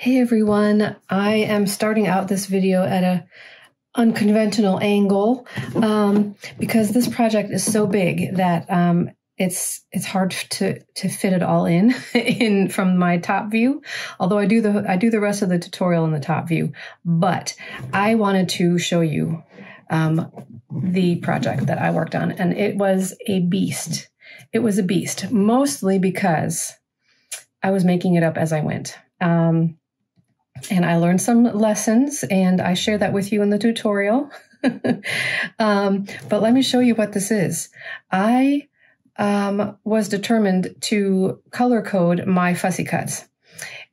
Hey everyone, I am starting out this video at a unconventional angle because this project is so big that it's hard to fit it all in from my top view. Although I do the rest of the tutorial in the top view, but I wanted to show you the project that I worked on, and it was a beast. It was a beast, mostly because I was making it up as I went. And I learned some lessons, and I share that with you in the tutorial. But let me show you what this is. I was determined to color code my fussy cuts.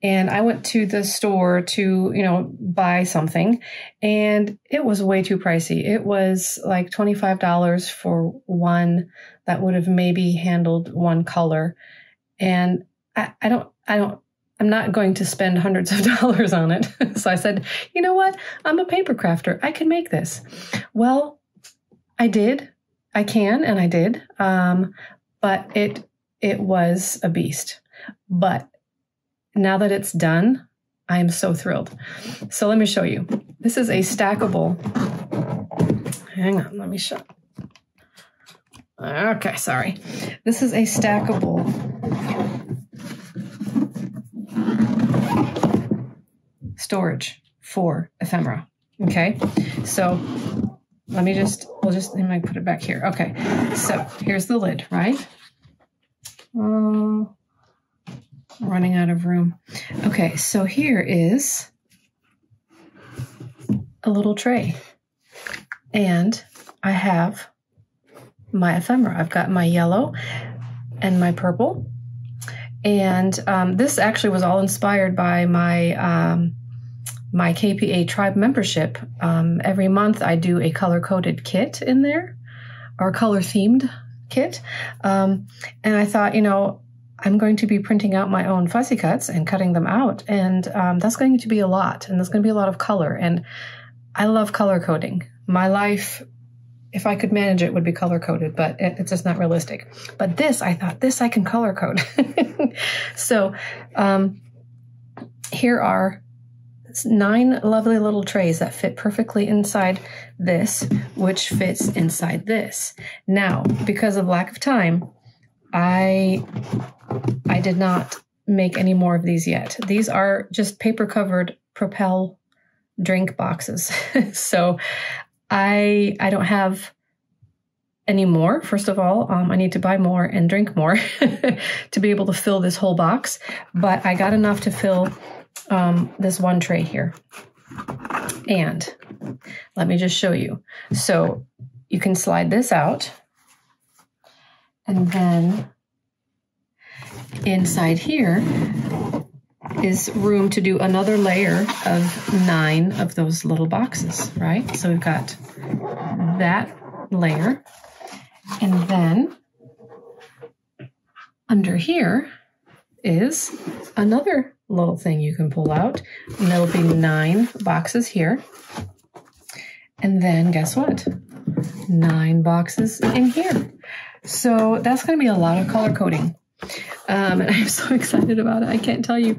And I went to the store to, buy something, and it was way too pricey. It was like $25 for one that would have maybe handled one color. And I'm not going to spend hundreds of dollars on it. So I said, you know what? I'm a paper crafter. I can make this. Well, I did. I can, and I did. But it was a beast. But now that it's done, I am so thrilled. So let me show you. This is a stackable. Hang on, let me show. Okay, sorry. This is a stackable storage for ephemera. Okay, so let me put it back here. Okay, so here's the lid, right? Running out of room. Okay, so here is a little tray, and I have my ephemera. I've got my yellow and my purple, and this actually was all inspired by my my KPA tribe membership. Every month I do a color-coded kit in there, or color-themed kit. And I thought, I'm going to be printing out my own fussy cuts and cutting them out. And that's going to be a lot. And there's going to be a lot of color. And I love color coding. My life, if I could manage it, would be color-coded, but it's just not realistic. But this, I thought, this I can color code. So here are 9 lovely little trays that fit perfectly inside this, which fits inside this. Now, because of lack of time, I did not make any more of these yet. These are just paper-covered Propel drink boxes. So I don't have any more. First of all, I need to buy more and drink more to be able to fill this whole box. But I got enough to fill this one tray here. And let me just show you. So you can slide this out, and then inside here is room to do another layer of 9 of those little boxes, right? So we've got that layer, and then under here is another little thing you can pull out, and there'll be 9 boxes here. And then guess what? 9 boxes in here. So that's going to be a lot of color coding. And I'm so excited about it. I can't tell you.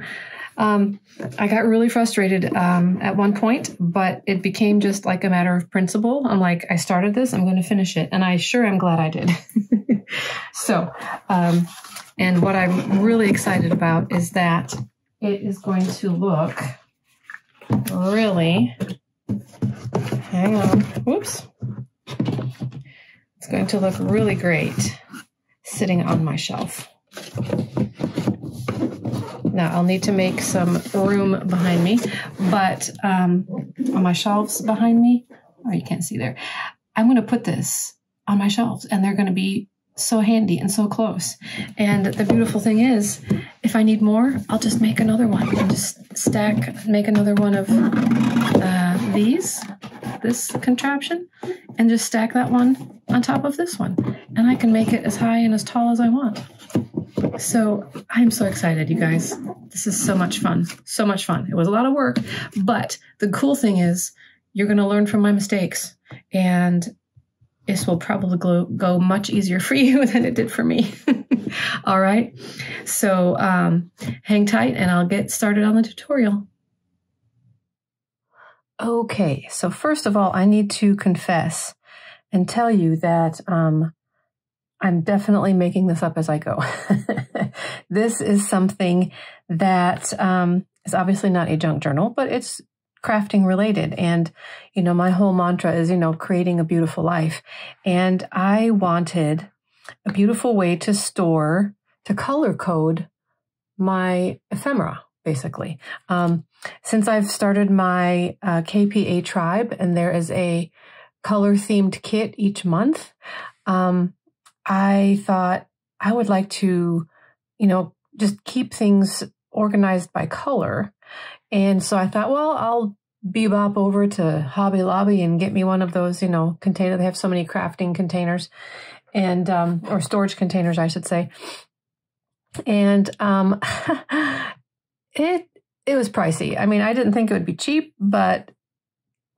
I got really frustrated at one point, but it became just like a matter of principle. I'm like, I started this, I'm going to finish it. And I sure am glad I did. So, and what I'm really excited about is that it is going to look really, hang on, whoops. It's going to look really great sitting on my shelf. Now I'll need to make some room behind me, but on my shelves behind me, oh, you can't see there. I'm going to put this on my shelves, and they're going to be so handy and so close. And the beautiful thing is, if I need more, I'll just make another one and just make another one of this contraption, and just stack that one on top of this one. And I can make it as high and as tall as I want. So I'm so excited, you guys. This is so much fun. So much fun. It was a lot of work, but the cool thing is you're going to learn from my mistakes, and this will probably go much easier for you than it did for me. All right. So hang tight, and I'll get started on the tutorial. Okay, so first of all, I need to confess and tell you that I'm definitely making this up as I go. This is something that is obviously not a junk journal, but it's crafting related. And, you know, my whole mantra is, you know, creating a beautiful life. And I wanted a beautiful way to store, to color code my ephemera, basically. Since I've started my KPA tribe and there is a color themed kit each month, I thought I would like to, you know, just keep things organized by color. And so I thought, well, I'll bebop over to Hobby Lobby and get me one of those, you know, container. They have so many crafting containers and, or storage containers, I should say. And, it was pricey. I mean, I didn't think it would be cheap, but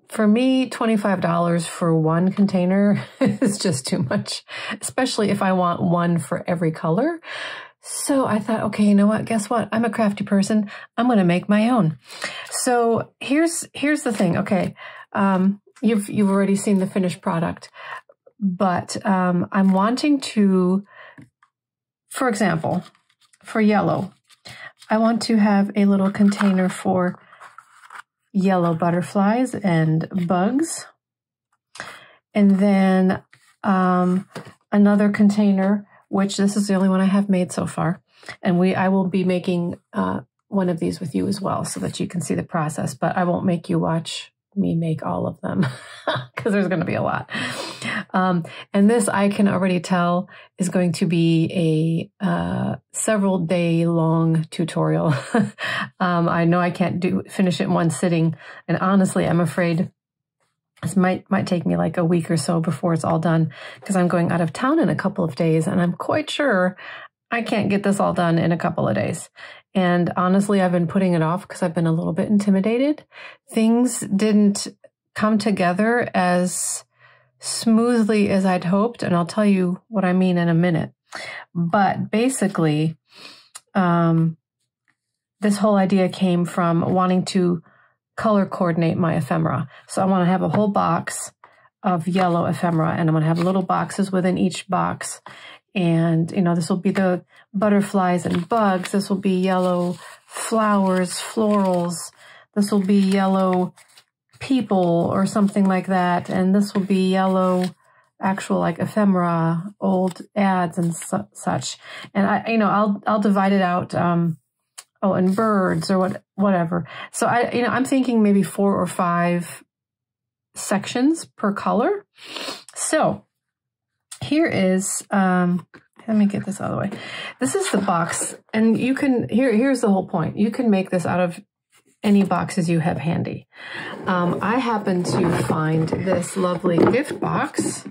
for me, $25 for one container is just too much, especially if I want one for every color. So I thought, okay, you know what? Guess what? I'm a crafty person. I'm going to make my own. So here's the thing. Okay. You've already seen the finished product, but, I'm wanting to, for example, for yellow, I want to have a little container for yellow butterflies and bugs. And then, another container, which this is the only one I have made so far. And I will be making one of these with you as well so that you can see the process, but I won't make you watch me make all of them because there's going to be a lot. And this I can already tell is going to be a several day long tutorial. I know I can't finish it in one sitting. And honestly, I'm afraid this might take me like a week or so before it's all done because I'm going out of town in a couple of days and I'm quite sure I can't get this all done in a couple of days. And honestly, I've been putting it off because I've been a little bit intimidated. Things didn't come together as smoothly as I'd hoped. And I'll tell you what I mean in a minute. But basically, this whole idea came from wanting to color coordinate my ephemera. So I want to have a whole box of yellow ephemera, and I'm going to have little boxes within each box. And, you know, this will be the butterflies and bugs. This will be yellow flowers, florals. This will be yellow people or something like that. And this will be yellow actual like ephemera, old ads and such. And I'll divide it out. And birds or whatever. So I'm thinking maybe 4 or 5 sections per color. So here is, let me get this out of the way. This is the box, and you can, here's the whole point. You can make this out of any boxes you have handy. I happen to find this lovely gift box,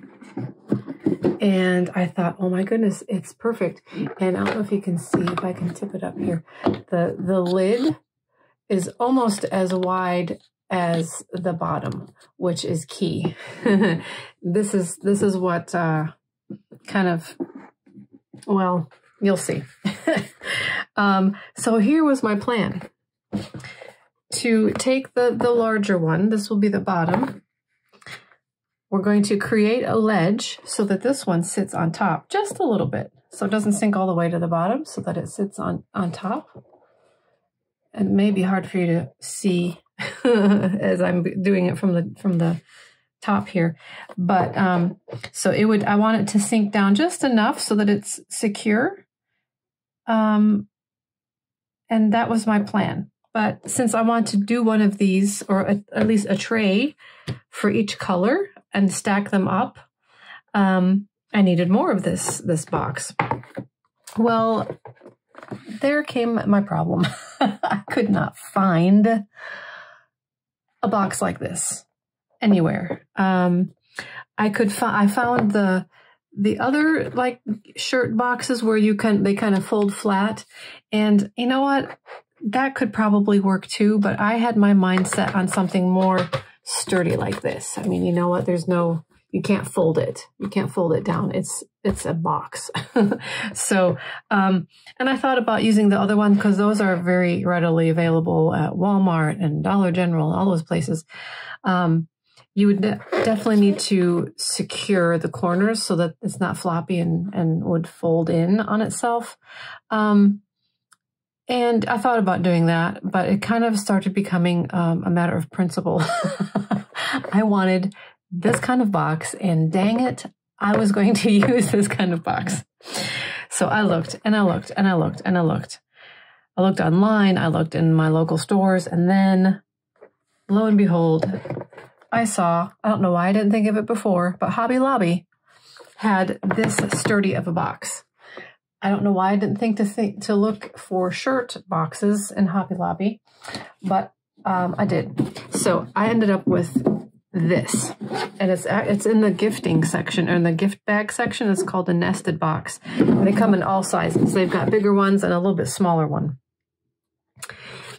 and I thought, oh my goodness, it's perfect. And I don't know if you can see, if I can tip it up here. The lid is almost as wide as the bottom, which is key. This is what kind of, well, you'll see. So here was my plan. To take the larger one, this will be the bottom. We're going to create a ledge so that this one sits on top just a little bit. So it doesn't sink all the way to the bottom, so that it sits on top. It may be hard for you to see as I'm doing it from the top here. But so I want it to sink down just enough so that it's secure. And that was my plan. But since I want to do one of these, or at least a tray for each color and stack them up, I needed more of this box. Well, there came my problem. I could not find a box like this anywhere. I found the other like shirt boxes where they kind of fold flat, and you know what? That could probably work too, but I had my mind set on something more sturdy like this. I mean, you know what? You you can't fold it. You can't fold it down. It's a box. So, and I thought about using the other one because those are very readily available at Walmart and Dollar General, all those places. You would definitely need to secure the corners so that it's not floppy and would fold in on itself. And I thought about doing that, but it kind of started becoming a matter of principle. I wanted this kind of box, and dang it, I was going to use this kind of box. So I looked and I looked and I looked and I looked. I looked online, I looked in my local stores, and then lo and behold, I saw, I don't know why I didn't think of it before, but Hobby Lobby had this sturdy of a box. I don't know why I didn't think to look for shirt boxes in Hobby Lobby, but I did. So I ended up with this, and it's in the gifting section, or in the gift bag section. It's called a nested box. And they come in all sizes. They've got bigger ones and a little bit smaller one.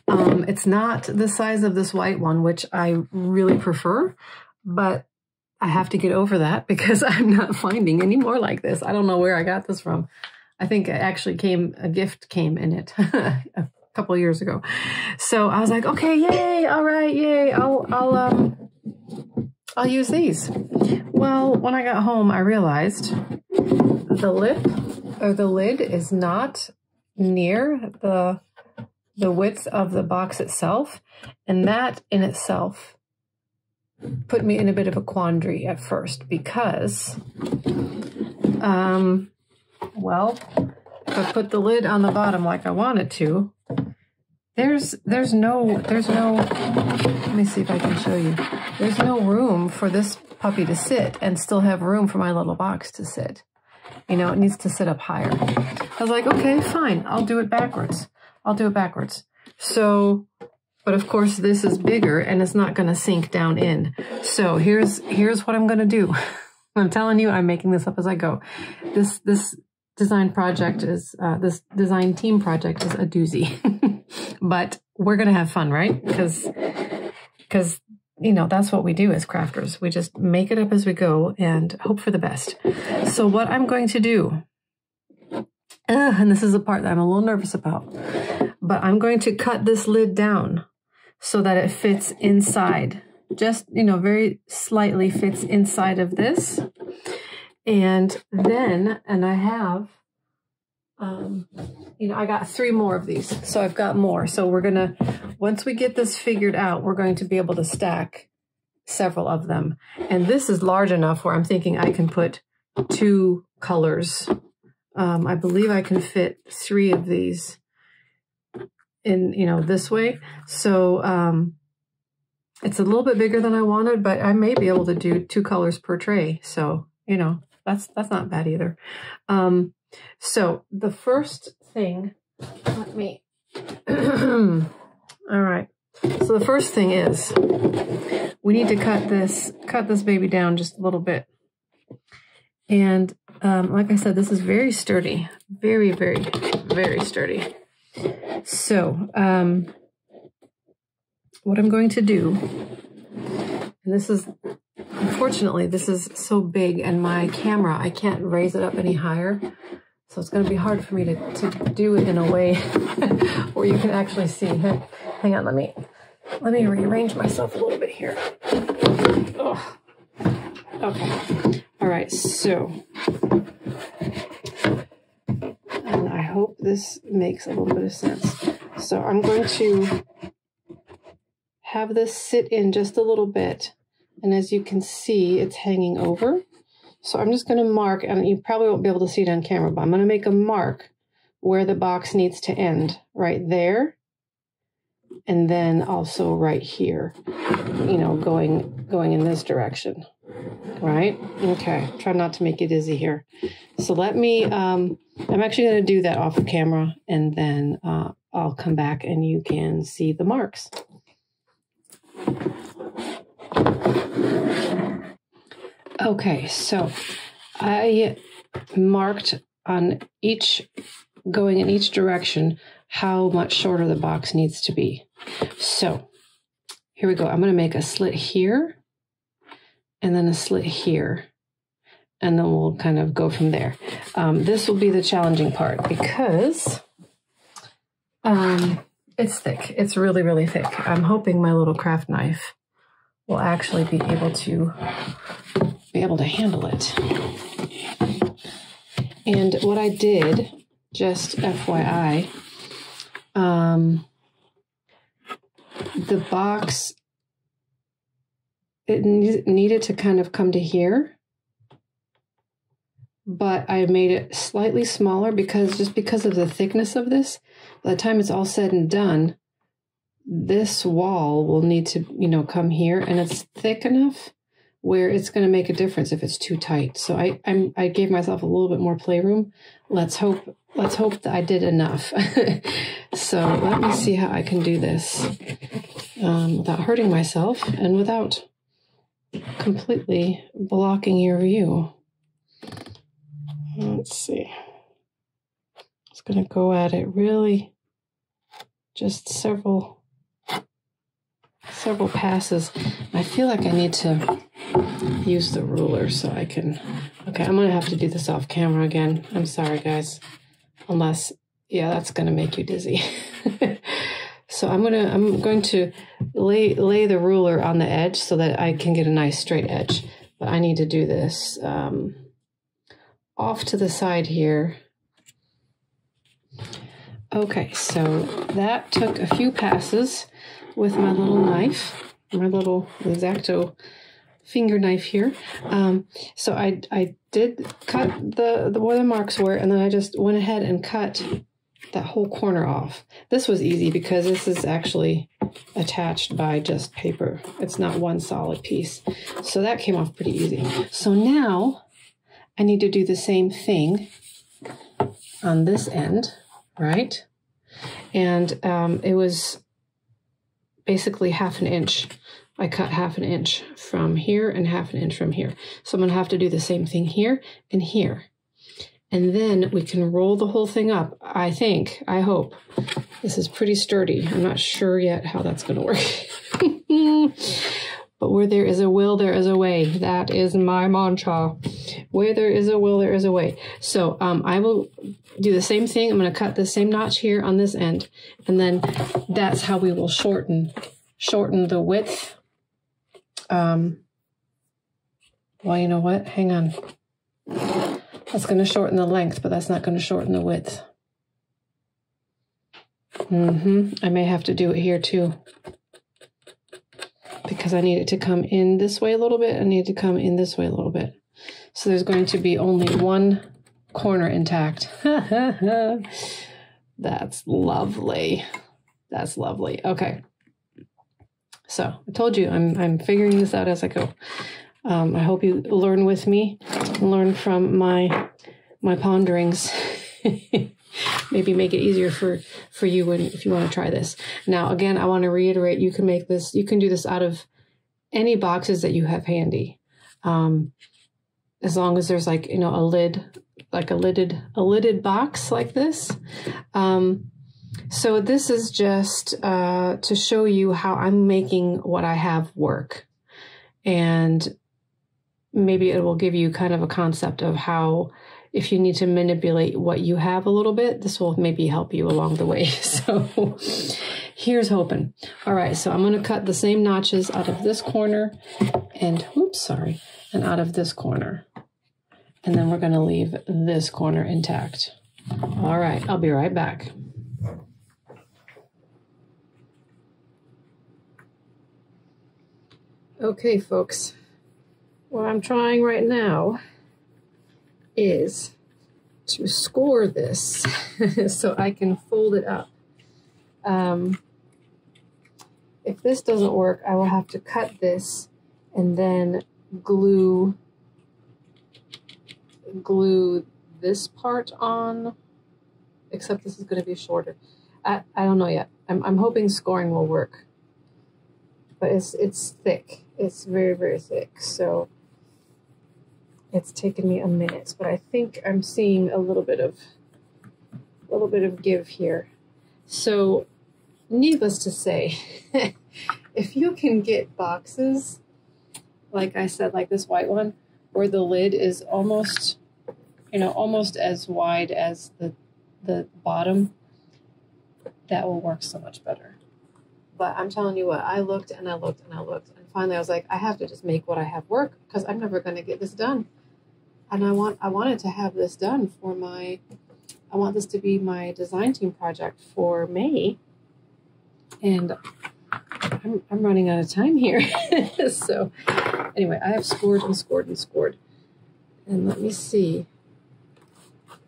It's not the size of this white one, which I really prefer, but I have to get over that because I'm not finding any more like this. I don't know where I got this from. I think it actually a gift came in it a couple of years ago. So I was like, okay, yay, all right, yay, I'll use these. Well, when I got home, I realized the lid is not near the width of the box itself, and that in itself put me in a bit of a quandary at first because, well, if I put the lid on the bottom like I wanted to, there's no, let me see if I can show you. There's no room for this puppy to sit and still have room for my little box to sit. You know, it needs to sit up higher. I was like, okay, fine, I'll do it backwards. I'll do it backwards. So, but of course this is bigger and it's not going to sink down in. So here's what I'm going to do. I'm telling you, I'm making this up as I go. This design project is, this design team project is a doozy, but we're going to have fun, right? Because, you know, that's what we do as crafters. We just make it up as we go and hope for the best. So what I'm going to do, and this is the part that I'm a little nervous about, but I'm going to cut this lid down so that it fits inside. Just, you know, very slightly fits inside of this. And then, and I have, you know, I got 3 more of these, so I've got more. So we're gonna, once we get this figured out, we're going to be able to stack several of them. And this is large enough where I'm thinking I can put 2 colors. I believe I can fit 3 of these in, you know, this way. So it's a little bit bigger than I wanted, but I may be able to do 2 colors per tray. So, you know, that's not bad either. So the first thing, let me, all right. So the first thing is we need to cut this baby down just a little bit. And like I said, this is very sturdy, very, very, very sturdy. So what I'm going to do, and this is, unfortunately, this is so big and my camera, I can't raise it up any higher. So it's going to be hard for me to do it in a way where you can actually see. Hang on, let me rearrange myself a little bit here. Oh. Okay. All right, so, and I hope this makes a little bit of sense. So I'm going to have this sit in just a little bit. And as you can see, it's hanging over. So I'm just going to mark, and you probably won't be able to see it on camera, but I'm going to make a mark where the box needs to end, right there. And then also right here, you know, going in this direction, right? Okay, try not to make you dizzy here. So let me, I'm actually going to do that off of camera, and then I'll come back and you can see the marks. Okay, so I marked on each, going in each direction, how much shorter the box needs to be. So here we go. I'm going to make a slit here and then a slit here. And then we'll kind of go from there. This will be the challenging part because it's thick. It's really, really thick. I'm hoping my little craft knife will actually be able to handle it. And what I did, just FYI, the box, it needed to kind of come to here, but I made it slightly smaller because of the thickness of this. By the time it's all said and done, this wall will need to, come here, and it's thick enough where it's going to make a difference if it's too tight. So I gave myself a little bit more playroom. Let's hope that I did enough. So let me see how I can do this without hurting myself and without completely blocking your view. Let's see. Just going to go at it really just several passes. I feel like I need to use the ruler so I can. Okay, I'm going to have to do this off camera again. I'm sorry, guys. Unless, yeah, that's going to make you dizzy. So I'm going to lay the ruler on the edge so that I can get a nice straight edge. But I need to do this off to the side here. Okay, so that took a few passes with my little knife, my little X-Acto finger knife here. So I did cut where the marks were, and then I just went ahead and cut that whole corner off. This was easy because this is actually attached by just paper. It's not one solid piece. So that came off pretty easy. So now I need to do the same thing on this end, right? And it was basically ½ an inch. I cut ½ an inch from here and ½ an inch from here. So I'm going to have to do the same thing here and here. And then we can roll the whole thing up. I hope. This is pretty sturdy. I'm not sure yet how that's going to work. But where there is a will, there is a way. That is my mantra. Where there is a will, there is a way. So I will do the same thing. I'm going to cut the same notch here on this end. And then that's how we will shorten the width. Well, you know what? Hang on. That's going to shorten the length, but that's not going to shorten the width. I may have to do it here too, because I need it to come in this way a little bit. I need it to come in this way a little bit. So there's going to be only one corner intact. That's lovely. That's lovely. Okay. So I told you I'm figuring this out as I go. I hope you learn with me, learn from my ponderings. Maybe make it easier for you if you want to try this. Now, again, I want to reiterate, you can make this, you can do this out of any boxes that you have handy. As long as there's like, a lid, like a lidded box like this. So this is just to show you how I'm making what I have work. And maybe it will give you kind of a concept of how, if you need to manipulate what you have a little bit, this will maybe help you along the way. So here's hoping. All right, so I'm going to cut the same notches out of this corner and, and out of this corner. And then we're going to leave this corner intact. All right, I'll be right back. Okay, folks. What I'm trying right now is to score this so I can fold it up. If this doesn't work, I will have to cut this and then glue this part on, except this is going to be shorter. I don't know yet. I'm hoping scoring will work, but it's thick. It's very, very thick. So it's taken me a minute, but I think I'm seeing a little bit of give here. So needless to say, if you can get boxes like I said, like this white one, where the lid is almost, you know, almost as wide as the bottom, that will work so much better. But I'm telling you what, I looked and I looked and I looked, and finally I was like, I have to just make what I have work, because I'm never going to get this done. And I wanted to have this done for I want this to be my design team project for May. And I'm running out of time here. So anyway, I have scored and scored and scored. And let me see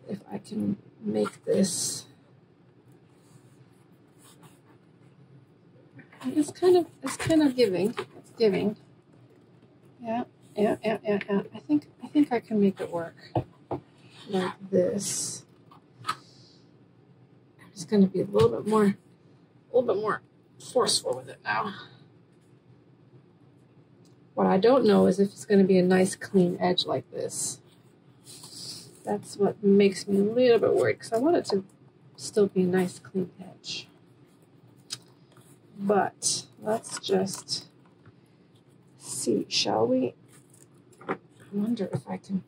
if I can make this. It's kind of giving. It's giving. Yeah. I think I can make it work like this. I'm just going to be a little bit more forceful with it now. What I don't know is if it's going to be a nice clean edge like this. That's what makes me a little bit worried, because I want it to still be a nice clean edge. But let's just see, shall we? I wonder if I can.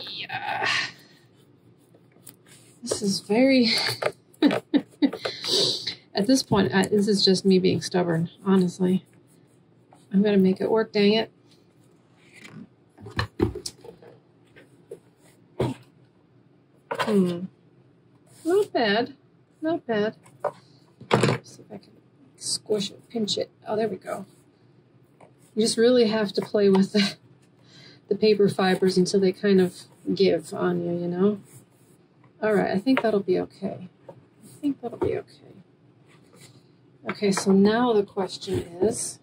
Yeah. This is very. At this point, this is just me being stubborn, honestly. I'm going to make it work, dang it. Not bad. Not bad. Let's see if I can squish it, pinch it. Oh, there we go. You just really have to play with the paper fibers until they kind of give on you, you know? All right, I think that'll be okay. Okay, so now the question is,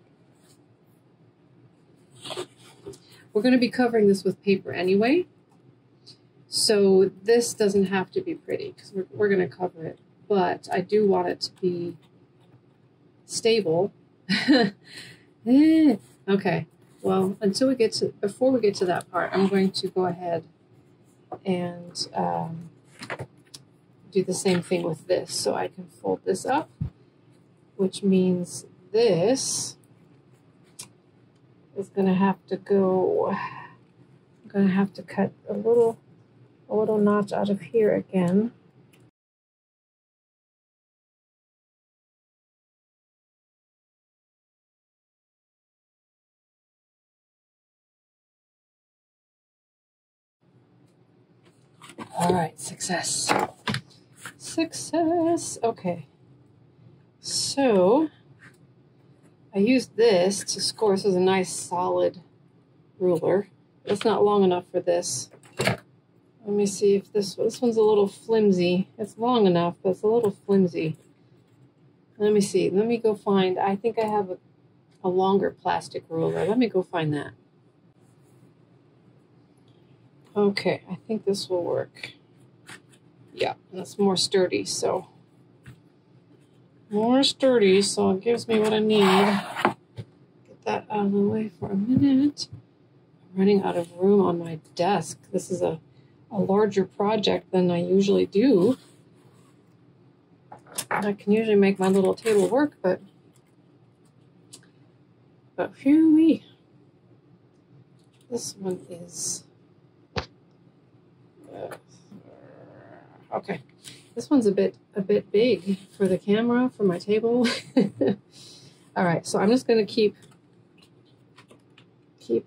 we're going to be covering this with paper anyway, so this doesn't have to be pretty, because we're going to cover it, but I do want it to be stable. Okay, well, before we get to that part, I'm going to go ahead and do the same thing with this. So I can fold this up, which means this is going to have to go, I'm going to have to cut a little notch out of here again. All right, success. Okay. So I used this to score. This is a nice solid ruler. It's not long enough for this. Let me see if this one's a little flimsy. It's long enough, but it's a little flimsy. Let me see. Let me go find. I think I have a longer plastic ruler. Let me go find that. Okay, I think this will work. Yeah, that's more sturdy, so it gives me what I need. Get that out of the way for a minute. I'm running out of room on my desk. This is a larger project than I usually do. I can usually make my little table work, but phew-wee. This one is okay. This one's a bit big for the camera, for my table. All right, so I'm just going to keep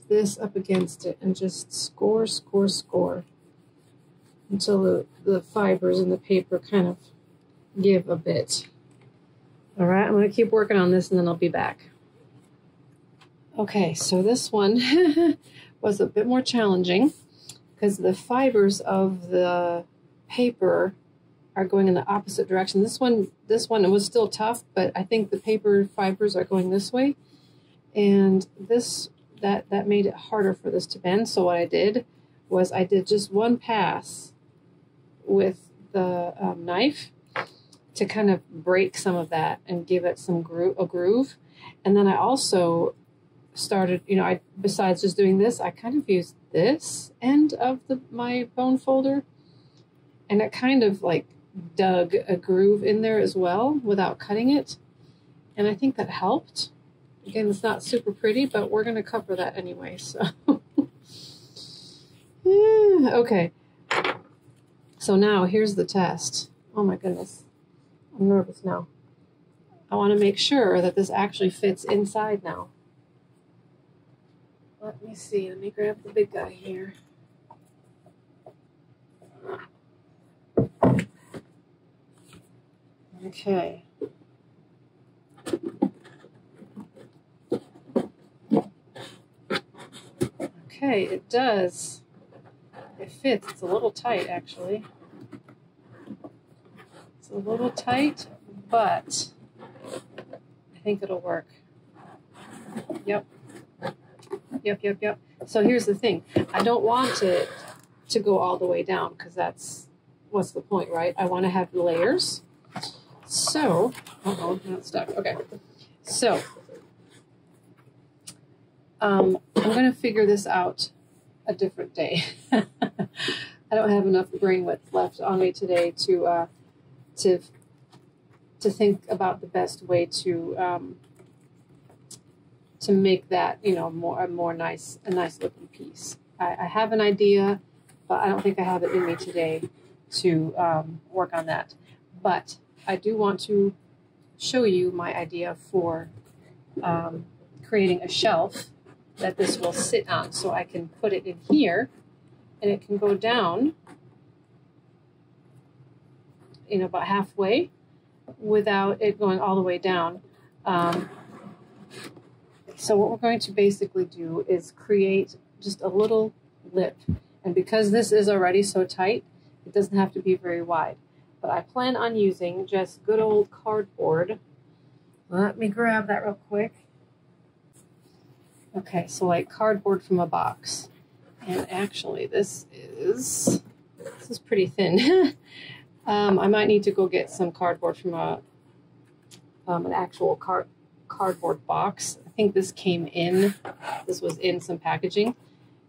this up against it and just score until the fibers in the paper kind of give a bit. All right, I'm going to keep working on this and then I'll be back. Okay, so this one was a bit more challenging because the fibers of the paper are going in the opposite direction. This one it was still tough, but I think the paper fibers are going this way, and that made it harder for this to bend. So what I did was I did just one pass with the knife to kind of break some of that and give it some groove. And then I also started, besides just doing this, I kind of used this end of my bone folder, and it kind of like dug a groove in there as well without cutting it. And I think that helped. Again, it's not super pretty, but we're going to cover that anyway, so. Okay. So now here's the test. Oh my goodness. I'm nervous now. I want to make sure that this actually fits inside now. Let me see. Let me grab the big guy here. Okay. Okay, it does. It fits. It's a little tight, actually. It's a little tight, but I think it'll work. Yep. Yep. So here's the thing. I don't want it to go all the way down because that's what's the point, right? I want to have layers. So, now it's stuck. Okay. So, I'm going to figure this out a different day. I don't have enough brain width left on me today to think about the best way to make that, you know, a nice looking piece. I have an idea, but I don't think I have it in me today to work on that. But I do want to show you my idea for creating a shelf that this will sit on, so I can put it in here and it can go down, you know, about halfway without it going all the way down. So what we're going to basically do is create just a little lip, and because this is already so tight, it doesn't have to be very wide. But I plan on using just good old cardboard. Let me grab that real quick. Okay, so like cardboard from a box. And actually this is pretty thin. I might need to go get some cardboard from an actual cardboard box. I think this was in some packaging.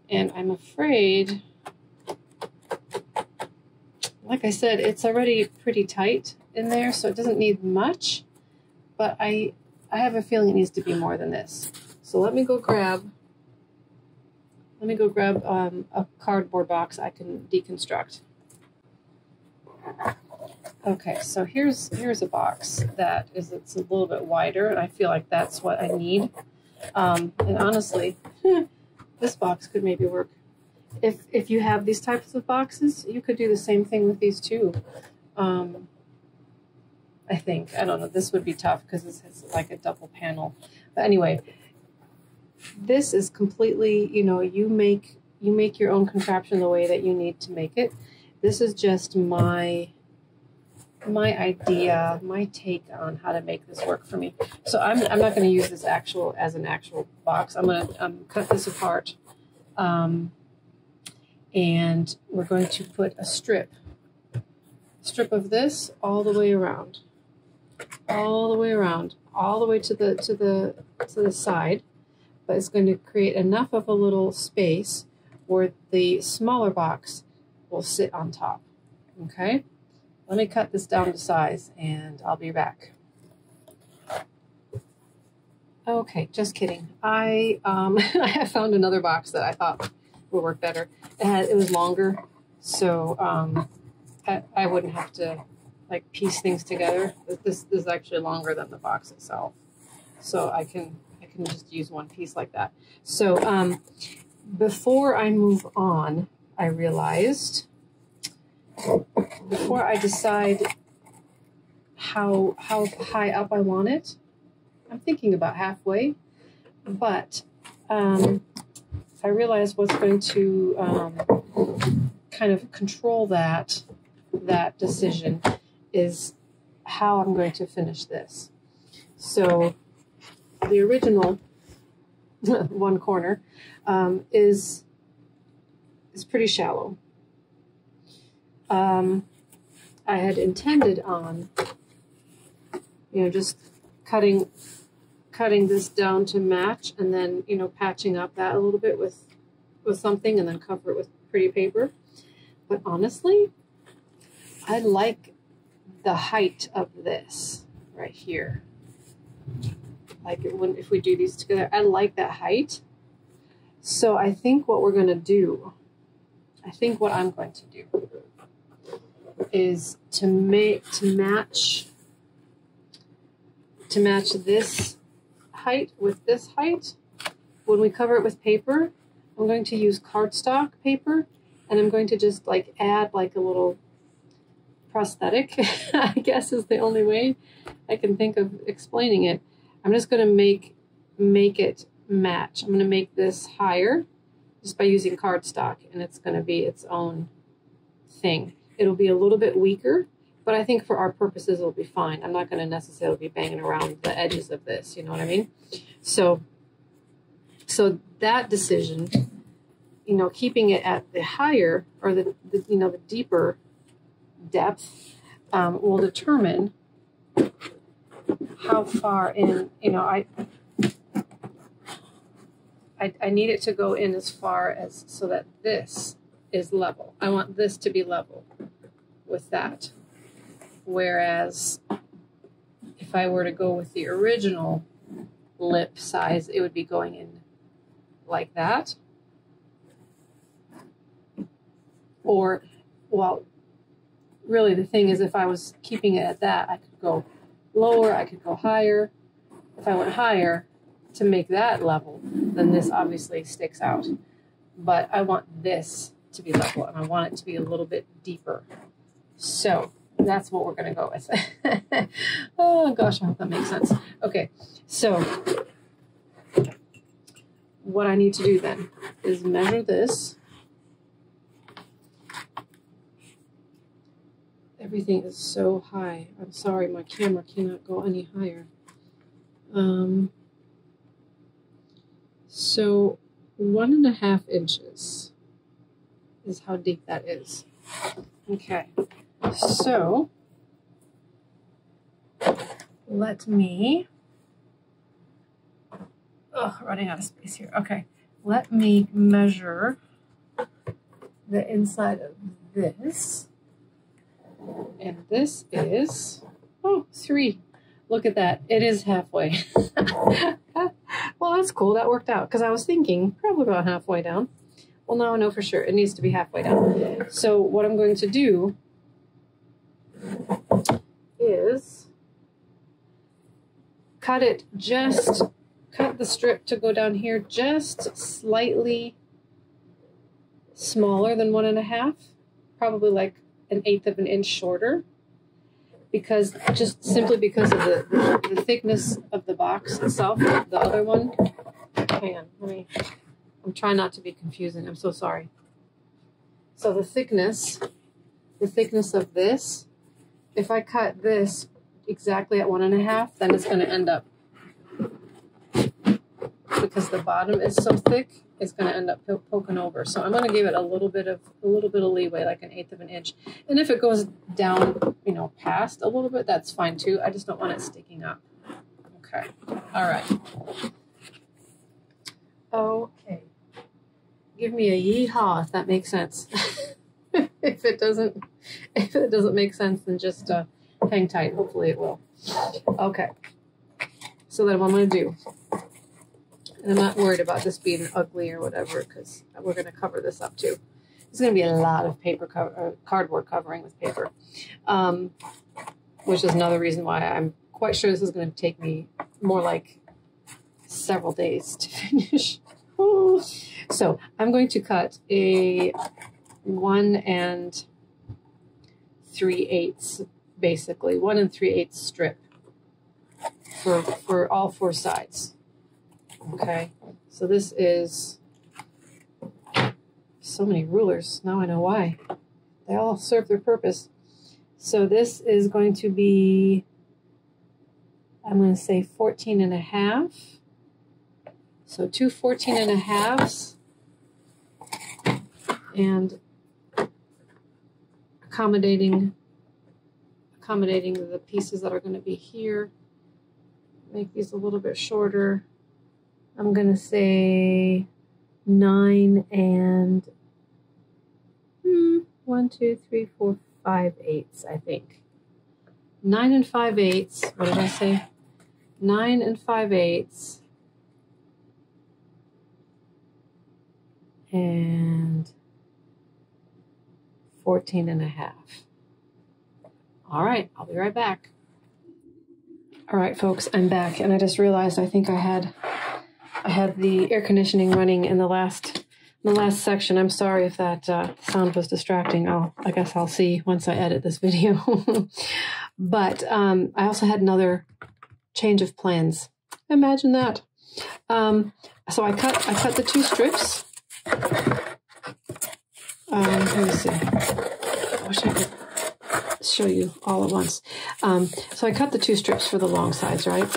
And I'm afraid, like I said, it's already pretty tight in there, so it doesn't need much. But I have a feeling it needs to be more than this. So let me go grab a cardboard box I can deconstruct. Okay, so here's a box that it's a little bit wider, and I feel like that's what I need. And honestly, this box could maybe work. If you have these types of boxes, you could do the same thing with these too. I think. I don't know. This would be tough because this is like a double panel. But anyway, this is completely, you know, you make your own contraption the way that you need to make it. This is just my idea, my take on how to make this work for me. So I'm not going to use this as an actual box. I'm going to cut this apart, and we're going to put a strip of this all the way around, all the way to the side. But it's going to create enough of a little space where the smaller box will sit on top. Okay, let me cut this down to size and I'll be back. Okay, just kidding. I found another box that I thought would work better. It was longer, so I wouldn't have to like piece things together. This is actually longer than the box itself, so I can just use one piece like that. So before I move on, I realized, before I decide how high up I want it, I'm thinking about halfway, but I realized what's going to kind of control that decision is how I'm going to finish this. So the original one corner is pretty shallow. I had intended on, you know, just cutting this down to match, and then, you know, patching up that a little bit with something, and then cover it with pretty paper. But honestly, I like the height of this right here. Like if we do these together, I like that height. So I think what we're going to do, I think what I'm going to do is to match this height with this height. When we cover it with paper, I'm going to use cardstock paper, and I'm going to just like add like a little prosthetic, I guess is the only way I can think of explaining it. I'm just going to make it match. I'm going to make this higher just by using cardstock, and it's going to be its own thing. It'll be a little bit weaker, but I think for our purposes it'll be fine. I'm not going to necessarily be banging around the edges of this, you know what I mean? So that decision, you know, keeping it at the higher or the you know, the deeper depth will determine how far in, you know, I need it to go in as far as so that this is level. I want this to be level with that. Whereas if I were to go with the original lip size, it would be going in like that. Or, well, really the thing is, if I was keeping it at that, I could go lower, I could go higher. If I went higher to make that level, then this obviously sticks out. But I want this to be level, and I want it to be a little bit deeper. So that's what we're going to go with. Oh gosh, I hope that makes sense. Okay, so what I need to do then is measure this. Everything is so high. I'm sorry, my camera cannot go any higher. So 1.5 inches is how deep that is. Okay, so let me, running out of space here. Okay, let me measure the inside of this. And this is, 3. Look at that. It is halfway. Well, that's cool. That worked out because I was thinking probably about halfway down. Well, now I know for sure it needs to be halfway down. So what I'm going to do is cut the strip to go down here just slightly smaller than 1.5, probably like 1/8 of an inch shorter, because just simply because of the thickness of the box itself. The other one, hang on, I'm trying not to be confusing. I'm so sorry. So the thickness of this, if I cut this exactly at 1.5, then it's going to end up, because the bottom is so thick, it's going to end up poking over. So I'm going to give it a little bit of leeway, like 1/8 of an inch. And if it goes down, you know, past a little bit, that's fine too. I just don't want it sticking up. Okay. All right. Okay. Give me a yeehaw if that makes sense. If it doesn't make sense, then just hang tight. Hopefully it will. Okay. So then what I'm going to do, and I'm not worried about this being ugly or whatever, because we're going to cover this up too. There's going to be a lot of cardboard covering with paper, which is another reason why I'm quite sure this is going to take me more like several days to finish. So I'm going to cut a 1 3/8, basically 1 3/8 strip for all 4 sides. Okay, so this is so many rulers. Now I know why. They all serve their purpose. So this is going to be, I'm going to say 14.5. So 2 14.5s, and accommodating the pieces that are going to be here. Make these a little bit shorter. I'm going to say 9 and 1, 2, 3, 4, 5/8, I think. 9 5/8. What did I say? 9 5/8 and 14 1/2. All right, I'll be right back. All right, folks, I'm back, and I just realized I think I had the air conditioning running in the last section. I'm sorry if that sound was distracting. I guess I'll see once I edit this video. But I also had another change of plans. Imagine that. So I cut the 2 strips. Let me see. I wish I could show you all at once. So I cut the 2 strips for the long sides, right?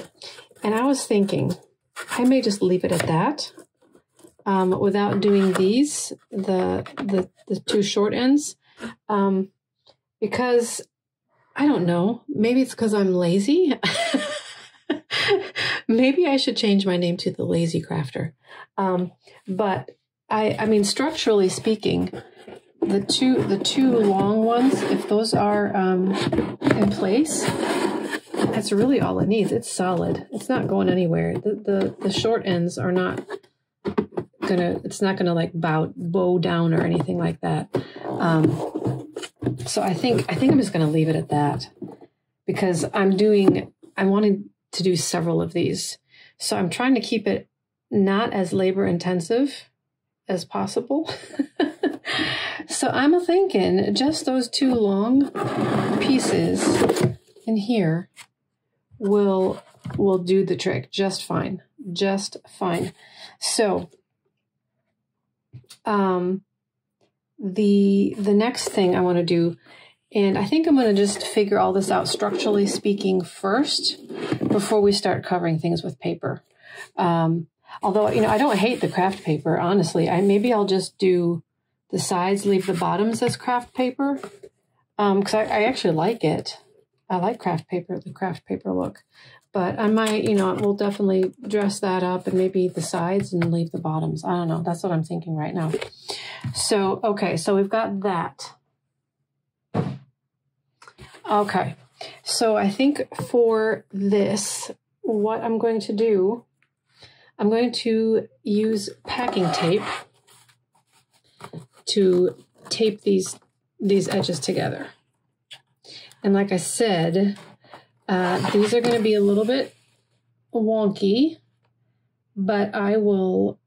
And I was thinking I may just leave it at that without doing these, the 2 short ends, because I don't know, maybe it's because I'm lazy. Maybe I should change my name to the Lazy Crafter. But I mean, structurally speaking, the two long ones, if those are in place, that's really all it needs. It's solid. It's not going anywhere. The short ends are not gonna. It's not gonna like bow down or anything like that. So I think I'm just gonna leave it at that, because I wanted to do several of these, so I'm trying to keep it not as labor intensive as possible. So I'm thinking just those 2 long pieces in here will do the trick just fine. Just fine. So the next thing I want to do, and I think I'm going to just figure all this out structurally speaking first before we start covering things with paper. Although, you know, I don't hate the craft paper, honestly. Maybe I'll just do the sides, leave the bottoms as craft paper, because I actually like it. I like craft paper, the craft paper look. But I might, you know, we'll definitely dress that up and maybe the sides and leave the bottoms. I don't know. That's what I'm thinking right now. So, okay, so we've got that. Okay, so I think for this, what I'm going to do, I'm going to use packing tape to tape these edges together. And like I said, these are going to be a little bit wonky, but I will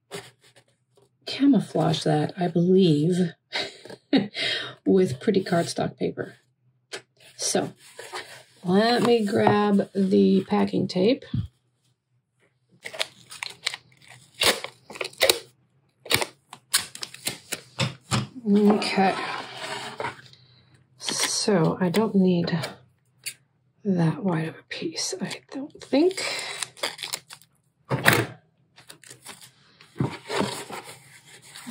camouflage that, I believe, with pretty cardstock paper. So let me grab the packing tape. Okay, so I don't need that wide of a piece, I don't think. I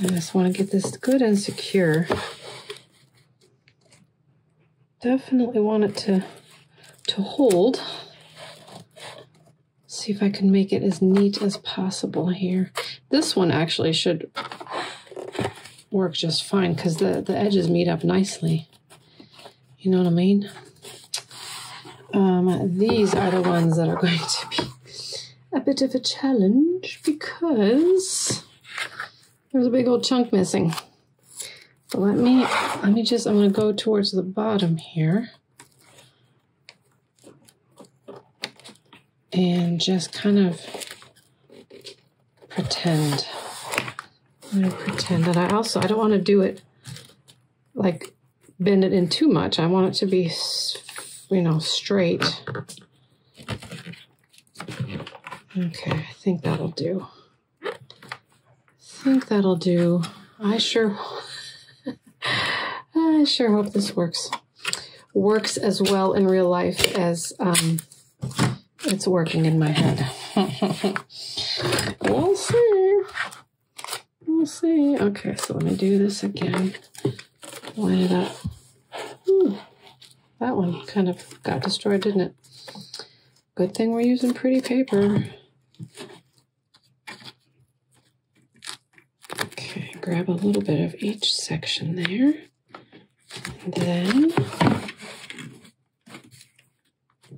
just want to get this good and secure. Definitely want it to hold. See if I can make it as neat as possible here. This one actually should work just fine because the edges meet up nicely. You know what I mean? These are the ones that are going to be a bit of a challenge because there's a big old chunk missing. But let me just, I'm going to go towards the bottom here and just kind of pretend. I'm going to pretend that I don't want to do it like bend it in too much. I want it to be, you know, straight. Okay, I think that'll do. I sure hope this works as well in real life as it's working in my head. We'll see. We'll see. Okay, so let me do this again. Line it up. That one kind of got destroyed, didn't it? Good thing we're using pretty paper. Okay, grab a little bit of each section there. And then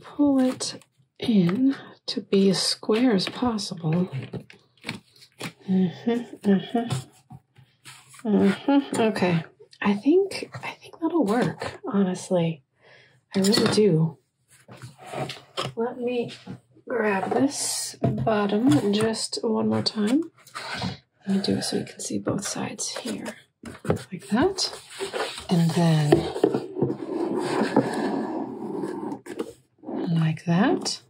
pull it in to be as square as possible. Okay, I think that'll work, honestly. I really do. Let me grab this bottom just one more time. Let me do it so you can see both sides here. Like that. And then like that.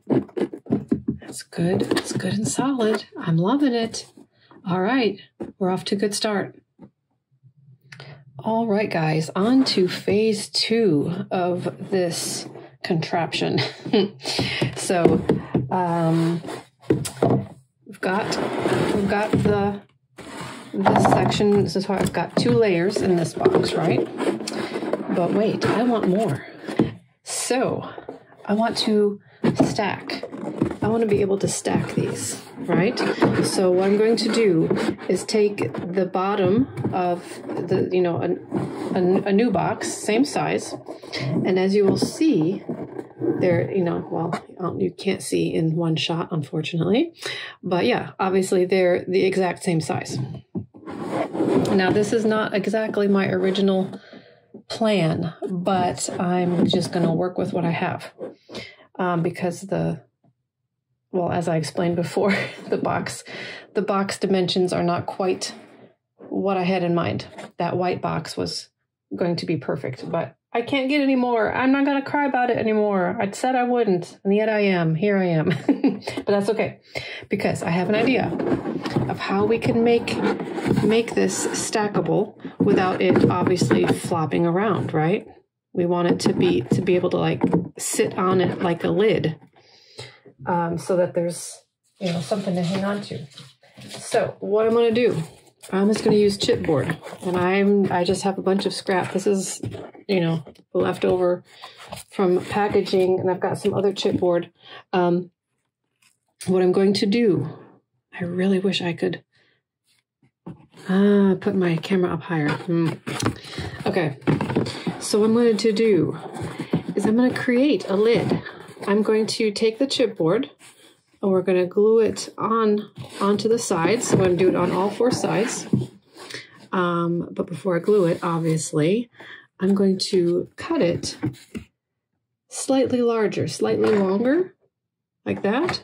That's good. It's good and solid. I'm loving it. All right, we're off to a good start. All right, guys, on to phase 2 of this contraption. So we've got this section. This is how I've got 2 layers in this box, right? But wait, I want more. So I want to stack. I want to be able to stack these, right? So what I'm going to do is take the bottom of the, you know, a new box, same size, and as you will see, there, you know, well, you can't see in one shot, unfortunately, but yeah, obviously they're the exact same size. Now, this is not exactly my original plan, but I'm just going to work with what I have, because well, as I explained before, the box dimensions are not quite what I had in mind. That white box was going to be perfect, but I can't get any more. I'm not going to cry about it anymore. I said I wouldn't, and yet I am. Here I am. But that's okay, because I have an idea of how we can make this stackable without it obviously flopping around, right? We want it to be able to like sit on it like a lid. So that there's, you know, something to hang on to. So what I'm going to do, I'm just going to use chipboard, and I just have a bunch of scrap. This is, you know, leftover from packaging, and I've got some other chipboard. What I'm going to do, I really wish I could put my camera up higher. Okay, so what I'm going to do is I'm going to create a lid. I'm going to take the chipboard and we're going to glue it onto the sides. So I'm going to do it on all 4 sides. But before I glue it, obviously, I'm going to cut it slightly larger, slightly longer, like that.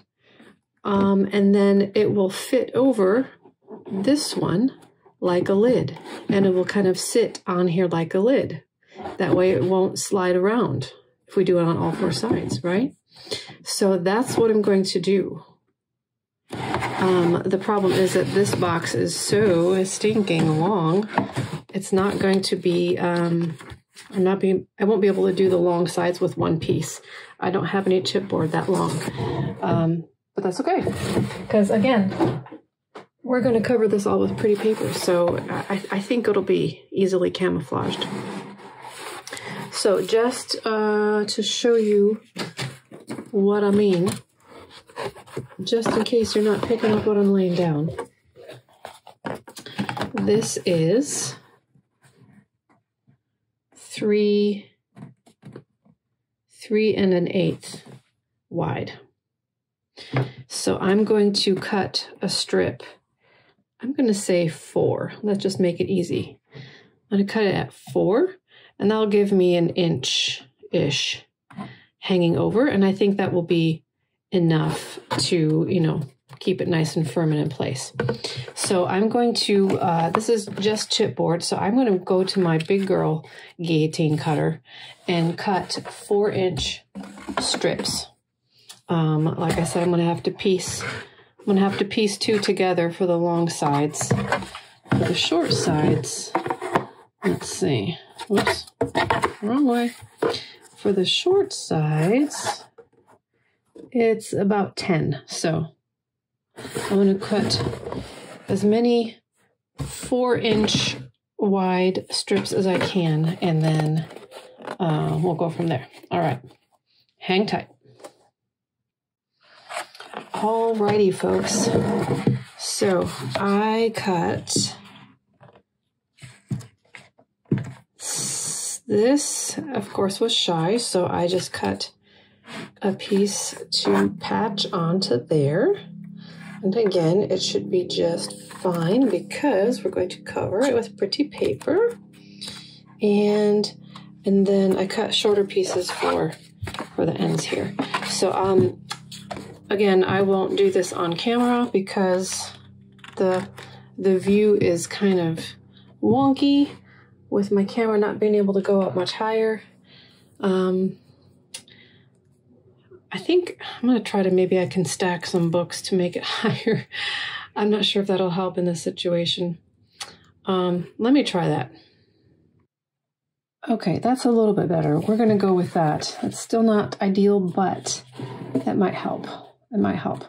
And then it will fit over this one like a lid. And it will kind of sit on here like a lid. That way it won't slide around if we do it on all 4 sides, right? So that's what I'm going to do. The problem is that this box is so stinking long. It's not going to be, I won't be able to do the long sides with one piece. I don't have any chipboard that long. But that's okay. Because again, we're going to cover this all with pretty paper. So I think it'll be easily camouflaged. So just to show you what I mean, just in case you're not picking up what I'm laying down, this is 3 1/8 wide. So I'm going to cut a strip. I'm going to say 4. Let's just make it easy. I'm going to cut it at 4. And that'll give me an inch-ish hanging over. And I think that will be enough to, you know, keep it nice and firm and in place. So I'm going to, this is just chipboard. So I'm going to go to my big girl guillotine cutter and cut 4-inch strips. Like I said, I'm going to have to piece 2 together for the long sides. For the short sides, let's see. Whoops, wrong way. For the short sides, it's about 10. So I'm going to cut as many 4-inch wide strips as I can, and then we'll go from there. All right, hang tight. Alrighty, folks. So I cut this, of course, was shy, so I just cut a piece to patch onto there. And again, it should be just fine because we're going to cover it with pretty paper. And then I cut shorter pieces for the ends here. So again, I won't do this on camera because the view is kind of wonky with my camera not being able to go up much higher. I think I'm going to try to, maybe I can stack some books to make it higher. I'm not sure if that'll help in this situation. Let me try that. Okay, that's a little bit better. We're going to go with that. It's still not ideal, but that might help. It might help.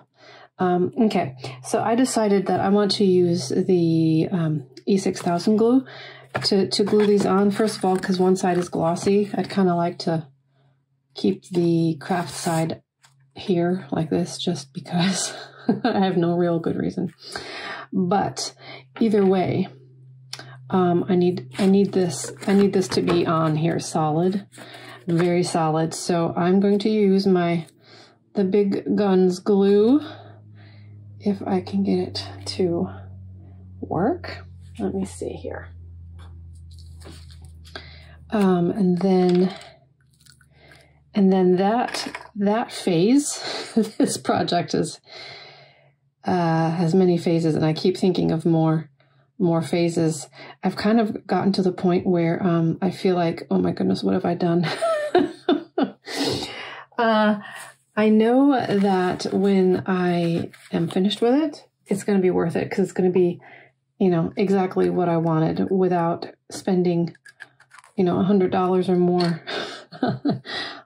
Okay, so I decided that I want to use the E6000 glue to glue these on. First of all, because one side is glossy, I'd kind of like to keep the craft side here like this just because I have no real good reason. But either way, I need this to be on here solid, very solid. So I'm going to use the Big Guns glue if I can get it to work. Let me see here. And then that phase, this project has many phases, and I keep thinking of more phases. I've kind of gotten to the point where I feel like, oh my goodness, what have I done? I know that when I am finished with it, it's going to be worth it because it's going to be, exactly what I wanted without spending, $100 or more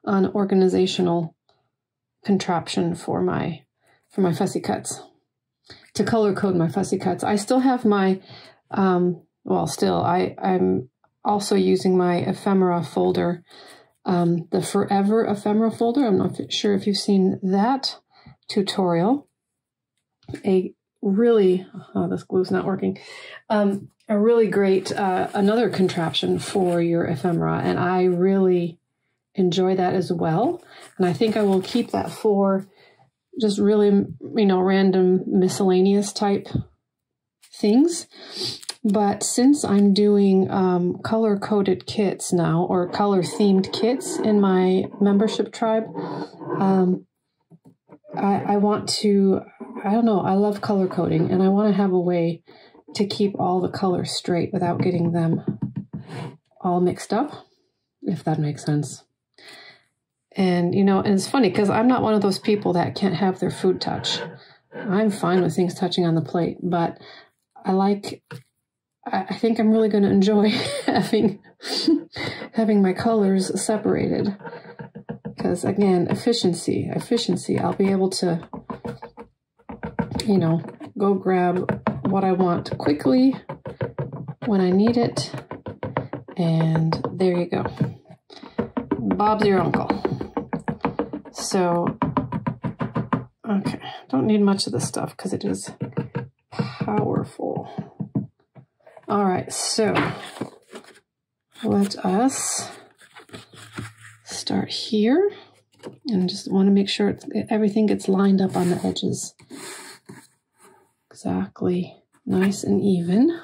on organizational contraption for my fussy cuts, to color code my fussy cuts. I still have my, I'm also using my ephemera folder, the Forever ephemera folder. I'm not sure if you've seen that tutorial. A really, this glue's not working. A really great, another contraption for your ephemera, and I really enjoy that as well. And I think I will keep that for just really, random miscellaneous type things. But since I'm doing color-coded kits now, or color-themed kits in my membership tribe, I want to, I don't know, I love color coding, and I want to have a way to keep all the colors straight without getting them all mixed up, if that makes sense. And, and it's funny because I'm not one of those people that can't have their food touch. I'm fine with things touching on the plate, but I think I'm really going to enjoy having my colors separated. Because again, efficiency, I'll be able to, go grab what I want quickly when I need it. And there you go. Bob's your uncle. So, okay, don't need much of this stuff because it is powerful. All right, so let us start here, and just want to make sure everything gets lined up on the edges exactly nice and even.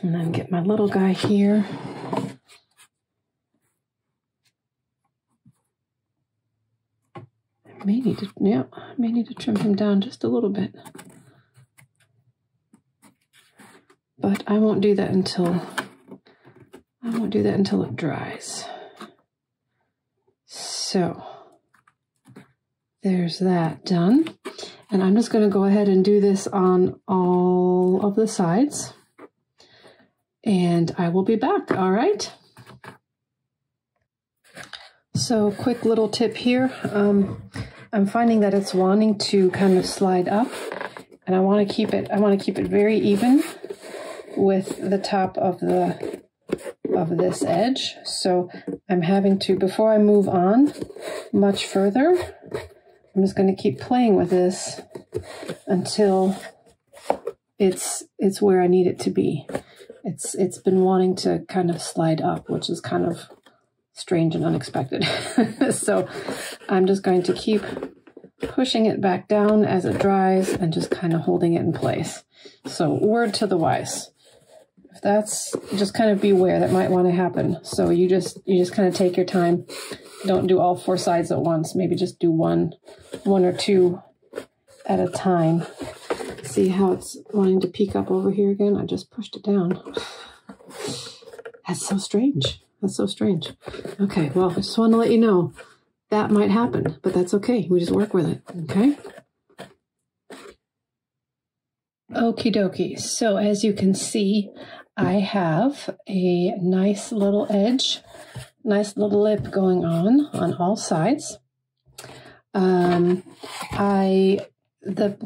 And then get my little guy here. I may need to trim him down just a little bit. But I won't do that until it dries. So there's that done. And I'm just going to go ahead and do this on all of the sides. And I will be back, all right? So quick little tip here. I'm finding that it's wanting to kind of slide up, and I want to keep it very even with the top of this edge. So I'm having to, before I move on much further, I'm just going to keep playing with this until it's where I need it to be. It's been wanting to kind of slide up, which is kind of strange and unexpected. So I'm just going to keep pushing it back down as it dries and just kind of holding it in place. So word to the wise, if that's, just kind of beware, that might want to happen. So you just kind of take your time. Don't do all 4 sides at once. Maybe just do one or two at a time. See how it's wanting to peek up over here again? I just pushed it down. That's so strange. That's so strange. Okay, well, I just want to let you know that might happen, but that's okay. We just work with it, okay? Okie dokie. So as you can see, I have a nice little edge, nice little lip going on all sides. The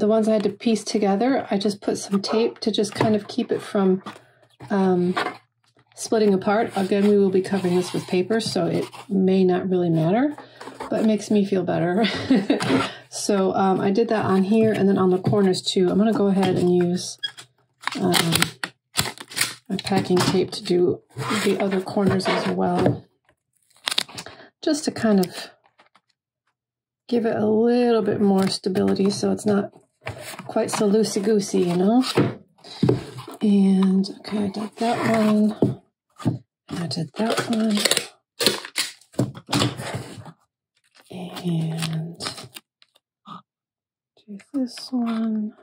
ones I had to piece together, I just put some tape to just kind of keep it from splitting apart. Again, we will be covering this with paper, so it may not really matter, but it makes me feel better. So I did that on here and then on the corners too. I'm going to go ahead and use my packing tape to do the other corners as well, just to kind of give it a little bit more stability so it's not quite so loosey-goosey, you know? And, okay, I did that one. I did that one. And do this one.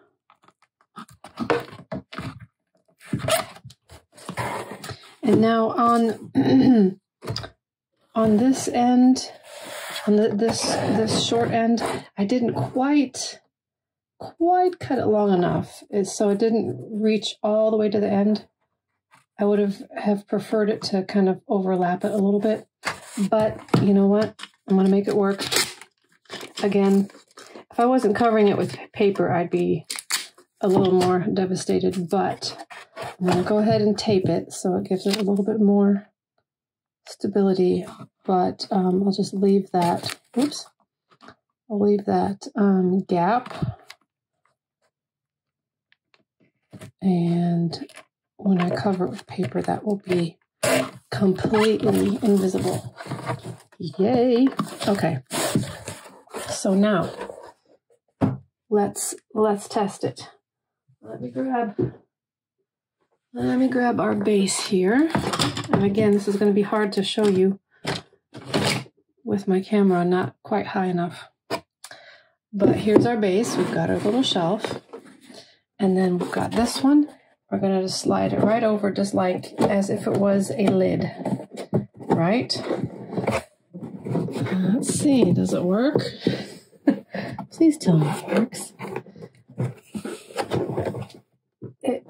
And now on on this end, on this short end, I didn't quite cut it long enough, so it didn't reach all the way to the end. I would have preferred it to kind of overlap it a little bit, but you know what? I'm going to make it work. Again, if I wasn't covering it with paper, I'd be a little more devastated, but I'm going to go ahead and tape it so it gives it a little bit more stability, but I'll just leave that, oops, I'll leave that gap, and when I cover it with paper, that will be completely invisible. Yay! Okay, so now let's test it. Let me grab our base here. And again, this is going to be hard to show you with my camera not quite high enough. But here's our base. We've got our little shelf. And then we've got this one. We're going to just slide it right over, just like as if it was a lid. Right? Let's see. Does it work? Please tell me it works. It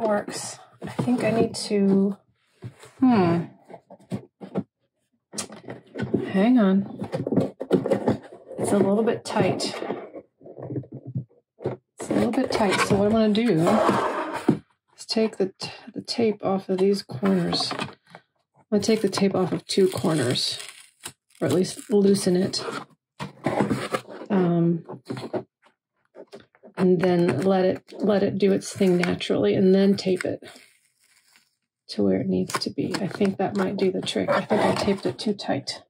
works. I think I need to, hang on. It's a little bit tight. It's a little bit tight, so what I'm going to do is take the tape off of these corners. I'm going to take the tape off of 2 corners, or at least loosen it. And then let it do its thing naturally, and then tape it to where it needs to be. I think that might do the trick. I think I taped it too tight.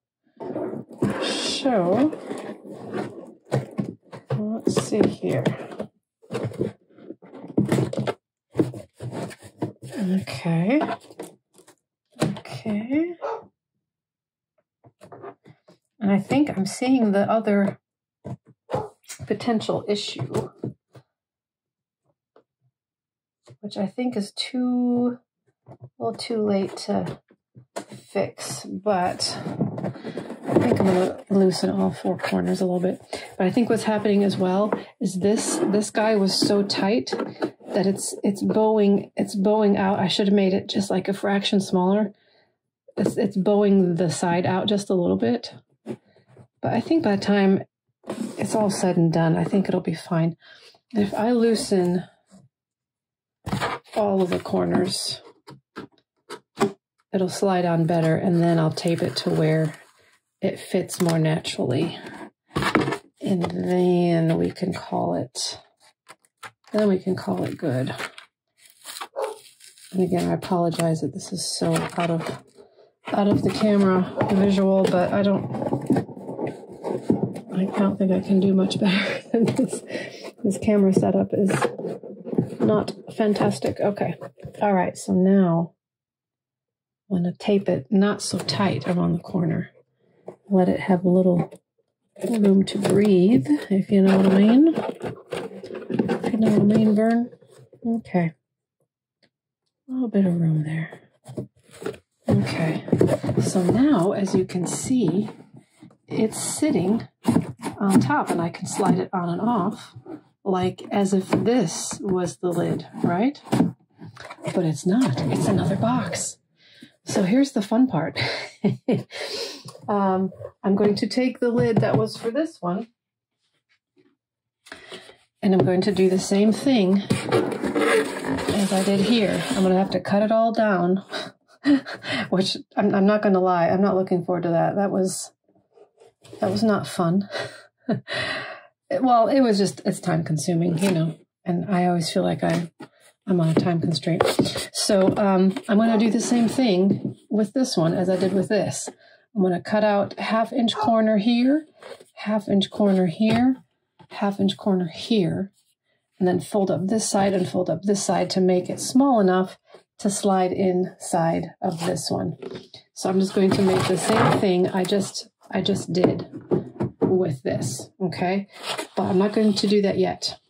So let's see here. Okay. And I think I'm seeing the other potential issue, which I think is a little too late to fix, but I think I'm going to loosen all 4 corners a little bit. But I think what's happening as well is this guy was so tight that it's bowing out. I should have made it just like a fraction smaller. It's bowing the side out just a little bit. But I think by the time it's all said and done, I think it'll be fine. If I loosen all of the corners, it'll slide on better, and then I'll tape it to where it fits more naturally. And then we can call it good. And again, I apologize that this is so out of the camera visual, but I don't think I can do much better than this. This camera setup is not fantastic. Okay. All right. So now I'm going to tape it not so tight around the corner. Let it have a little room to breathe, if you know what I mean. If you know what I mean, Vern. Okay. A little bit of room there. Okay. So now, as you can see, it's sitting on top, and I can slide it on and off like as if this was the lid, right? But it's not. It's another box. So here's the fun part. I'm going to take the lid that was for this one, and I'm going to do the same thing as I did here. I'm going to have to cut it all down, which I'm not going to lie. I'm not looking forward to that. That was not fun. Well, it was just, it's time consuming, you know, and I always feel like I'm on a time constraint. So I'm going to do the same thing with this one as I did with this. I'm going to cut out 1/2 inch corner here, 1/2 inch corner here, 1/2 inch corner here, and then fold up this side and fold up this side to make it small enough to slide inside of this one. So I'm just going to make the same thing I just did with this, okay? But I'm not going to do that yet.